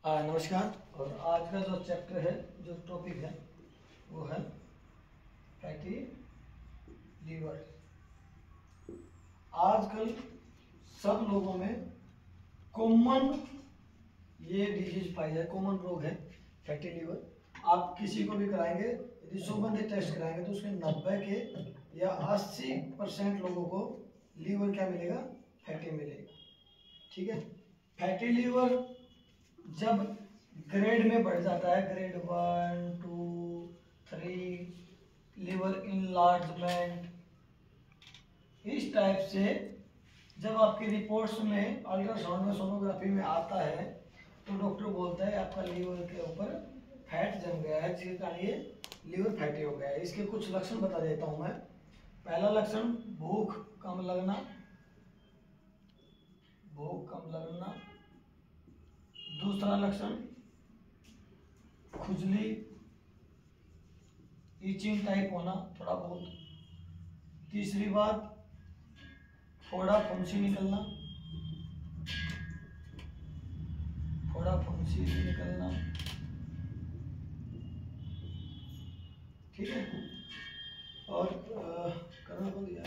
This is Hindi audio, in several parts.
नमस्कार। और आज का जो चैप्टर है, जो टॉपिक है, वो है फैटी लीवर। आजकल सब लोगों में कॉमन ये डिजीज पाई जाए, कॉमन रोग है फैटी लीवर। आप किसी को भी कराएंगे, यदि 100 बंदे टेस्ट कराएंगे तो उसके 90 के या 80% लोगों को लीवर क्या मिलेगा, फैटी मिलेगा। ठीक है। फैटी लीवर जब ग्रेड में बढ़ जाता है, ग्रेड 1, 2, 3, लीवर इनलार्जमेंट, इस टाइप से जब आपकी रिपोर्ट्स में, अल्ट्रासाउंड में, सोनोग्राफी में आता है तो डॉक्टर बोलता है आपका लीवर के ऊपर फैट जम गया है, जिसके कारण ये लीवर फैटी हो गया है। इसके कुछ लक्षण बता देता हूं मैं। पहला लक्षण भूख कम लगना, भूख कम लगना। दूसरा लक्षण खुजली, ईचिंग टाइप होना थोड़ा बहुत। तीसरी बात फोड़ा फुंसी निकलना, फोड़ा फुंसी निकलना। ठीक है। और करना को दिया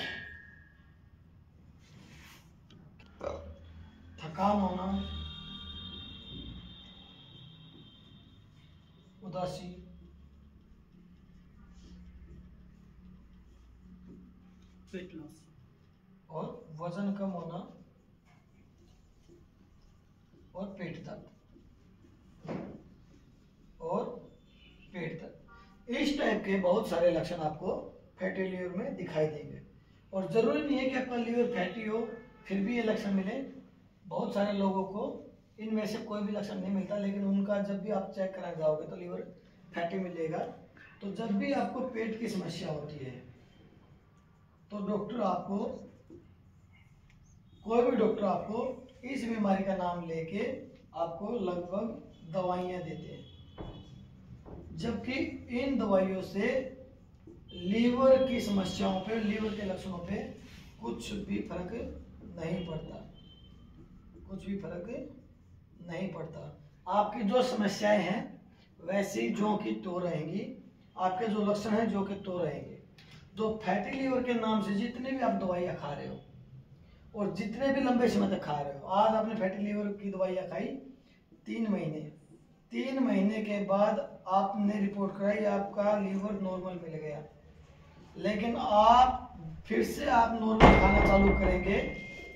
थकान होना, उदासी, वेट लॉस और वजन कम होना, और पेट दर्द, और पेट दर्द। इस टाइप के बहुत सारे लक्षण आपको फैटी लीवर में दिखाई देंगे। और जरूरी नहीं है कि आपका लीवर फैटी हो फिर भी ये लक्षण मिले। बहुत सारे लोगों को इनमें से कोई भी लक्षण नहीं मिलता, लेकिन उनका जब भी आप चेक कराने जाओगे तो लीवर फैटी मिलेगा। तो जब भी आपको पेट की समस्या होती है तो डॉक्टर आपको, कोई भी डॉक्टर आपको इस बीमारी का नाम लेके आपको लगभग दवाइयां देते हैं, जबकि इन दवाइयों से लीवर की समस्याओं पे, लीवर के लक्षणों पे कुछ भी फर्क नहीं पड़ता, कुछ भी फर्क नहीं पड़ता। आपकी जो समस्याएं हैं वैसी जो की तो रहेंगी, आपके जो लक्षण हैं जो कि तो रहेंगे। जो फैटी लीवर के नाम से जितने भी आप दवाइयाँ खा रहे हो और जितने भी लंबे समय तक खा रहे हो, आज आपने फैटी लीवर की दवाइयाँ खाई 3 महीने, 3 महीने के बाद आपने रिपोर्ट कराई आपका लीवर नॉर्मल मिल गया, लेकिन आप फिर से आप नॉर्मल खाना चालू करेंगे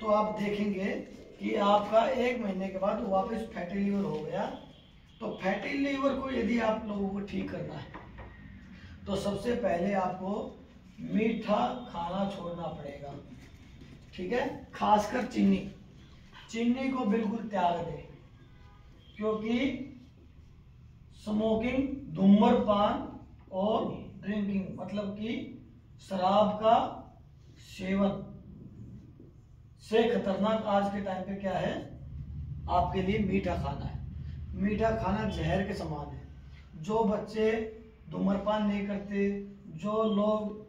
तो आप देखेंगे कि आपका 1 महीने के बाद वापस फैटी लीवर हो गया। तो फैटी लीवर को यदि आप लोगों को ठीक करना है तो सबसे पहले आपको मीठा खाना छोड़ना पड़ेगा। ठीक है। खासकर चीनी, चीनी को बिल्कुल त्याग दें, क्योंकि स्मोकिंग, धूम्रपान और ड्रिंकिंग मतलब कि शराब का सेवन से खतरनाक आज के टाइम पे क्या है आपके लिए मीठा खाना है। मीठा खाना जहर के समान है। जो बच्चे धूम्रपान नहीं करते, जो लोग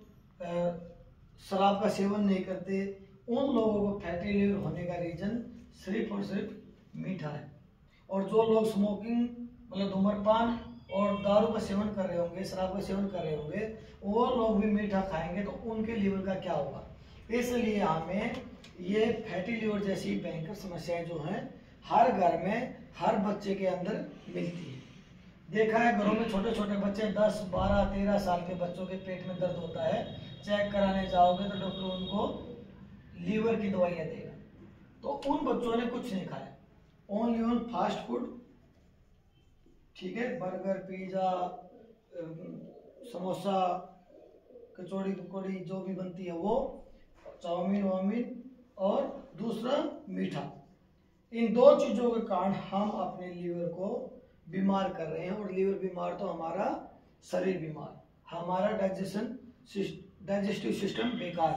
शराब का सेवन नहीं करते, उन लोगों को फैटी लीवर होने का रीजन सिर्फ और सिर्फ मीठा है। और जो लोग स्मोकिंग मतलब धूम्रपान और दारू का सेवन कर रहे होंगे, शराब का सेवन कर रहे होंगे, वो लोग भी मीठा खाएंगे तो उनके लीवर का क्या होगा। इसलिए हमें ये फैटी लीवर जैसी भयंकर समस्याएं जो हैं हर घर में, हर बच्चे के अंदर मिलती है। देखा है घरों में छोटे छोटे बच्चे 10, 12, 13 साल के बच्चों के पेट में दर्द होता है, चेक कराने जाओगे तो डॉक्टर उनको लीवर की दवाइयाँ देगा। तो उन बच्चों ने कुछ नहीं खाया, ओनली ऑन फास्ट फूड। ठीक है। बर्गर, पिज्जा, समोसा, कचौड़ी पकौड़ी जो भी बनती है वो, चाउमीन वाउमीन, और दूसरा मीठा। इन 2 चीजों के कारण हम अपने लीवर को बीमार कर रहे हैं। और लीवर बीमार तो हमारा शरीर बीमार, हमारा डाइजेस्टिव सिस्टम बेकार,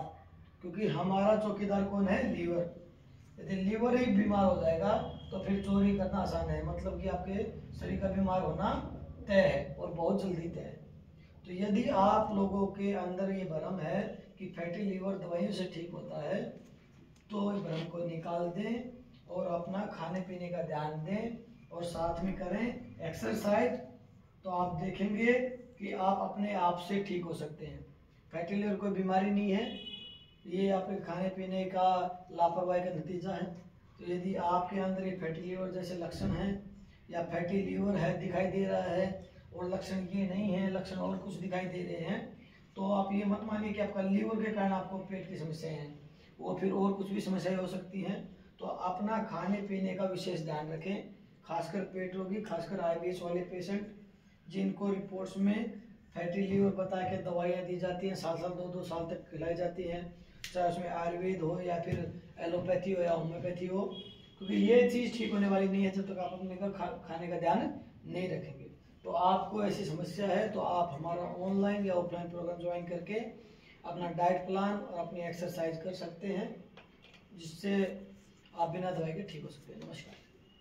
क्योंकि हमारा चौकीदार कौन है, लीवर। यदि लीवर ही बीमार हो जाएगा तो फिर चोरी करना आसान है, मतलब कि आपके शरीर का बीमार होना तय है और बहुत जल्दी तय है। तो यदि आप लोगों के अंदर ये भ्रम है कि फैटी लीवर दवाइयों से ठीक होता है तो इस भ्रम को निकाल दें और अपना खाने पीने का ध्यान दें। और साथ में करें एक्सरसाइज, तो आप देखेंगे कि आप अपने आप से ठीक हो सकते हैं। फैटी लीवर कोई बीमारी नहीं है, ये आपके खाने पीने का लापरवाही का नतीजा है। तो यदि आपके अंदर ये फैटी लीवर जैसे लक्षण हैं या फैटी लीवर है दिखाई दे रहा है और लक्षण ये नहीं है, लक्षण और कुछ दिखाई दे रहे हैं, तो आप ये मत मानिए कि आपका लीवर के कारण आपको पेट की समस्याएं हैं, वो फिर और कुछ भी समस्याएं हो सकती हैं। तो अपना खाने पीने का विशेष ध्यान रखें, खासकर पेट रोगी, खासकर IBS वाले पेशेंट जिनको रिपोर्ट्स में फैटी लीवर बता के दवाइयाँ दी जाती हैं, साल 2-2 साल तक खिलाई जाती हैं, चाहे उसमें आयुर्वेद हो या फिर एलोपैथी हो या होम्योपैथी हो, क्योंकि ये चीज़ ठीक होने वाली नहीं है जब तक आप अपने खाने का ध्यान नहीं रखेंगे। तो आपको ऐसी समस्या है तो आप हमारा ऑनलाइन या ऑफलाइन प्रोग्राम ज्वाइन करके अपना डाइट प्लान और अपनी एक्सरसाइज कर सकते हैं, जिससे आप बिना दवाई के ठीक हो सकते हैं। नमस्कार।